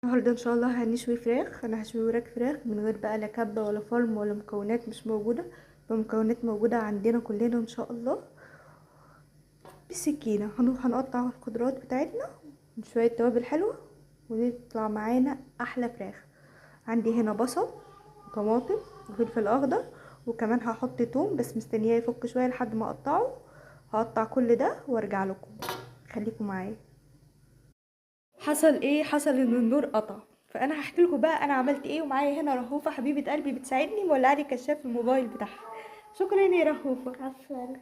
النهارده ان شاء الله هنشوي فراخ. انا هشوي وراك فراخ من غير بقى لا كبه ولا فرم ولا مكونات مش موجوده، بمكونات موجوده عندنا كلنا ان شاء الله. بالسكينه هنقطع الخضروات بتاعتنا بشويه توابل حلوه ويطلع معانا احلى فراخ. عندي هنا بصل وطماطم وفلفل اخضر، وكمان هحط توم بس مستنياه يفك شويه لحد ما اقطعه. هقطع كل ده وارجع لكم، خليكم معايا. حصل ان النور قطع، فانا هحكي لكم بقى انا عملت ايه. ومعايا هنا رهوفه حبيبه قلبي بتساعدني مولعه لي كشاف الموبايل بتاعها. شكرا يا رهوفه. عفوا.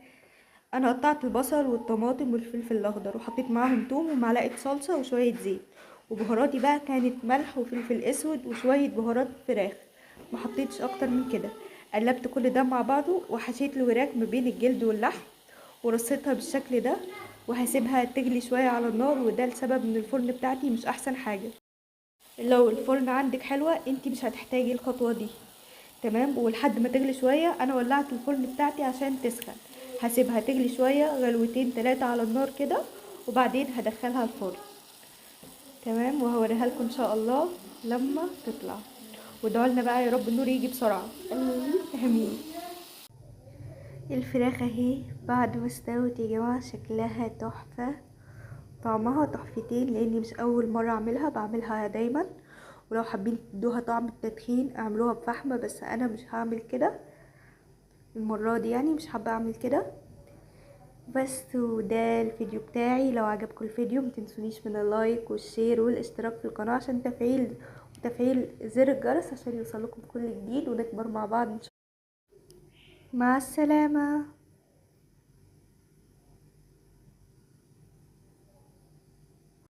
انا قطعت البصل والطماطم والفلفل الاخضر وحطيت معاهم توم ومعلقه صلصه وشويه زيت، وبهاراتي بقى كانت ملح وفلفل اسود وشويه بهارات فراخ، ما حطيتش اكتر من كده. قلبت كل ده مع بعضه وحشيت الوراك ما بين الجلد واللحم ورصيتها بالشكل ده، وهسيبها تغلي شويه على النار. وده لسبب ان الفرن بتاعتي مش احسن حاجه. لو الفرن عندك حلوة انتي مش هتحتاجي الخطوة دي. تمام. ولحد ما تغلي شوية انا ولعت الفرن بتاعتي عشان تسخن. هسيبها تغلي شوية غلوتين 3 على النار كده، وبعدين هدخلها الفرن. تمام. وهوريها لكم ان شاء الله لما تطلع. وادعوا بقى يا رب النور يجي بسرعة. امين. امين. الفراخ اهي بعد ما استوت يا جماعة، شكلها تحفة، طعمها تحفتين، لاني مش اول مرة اعملها، بعملها دايما. ولو حابين تدوها طعم التدخين اعملوها بفحمة، بس انا مش هعمل كده المرة دي، يعني مش حابة اعمل كده. بس وده الفيديو بتاعي. لو عجبكم الفيديو متنسونيش من اللايك والشير والاشتراك في القناة عشان تفعيل زر الجرس عشان يوصلكم كل جديد ونكبر مع بعض ان شاء الله. مع السلامة.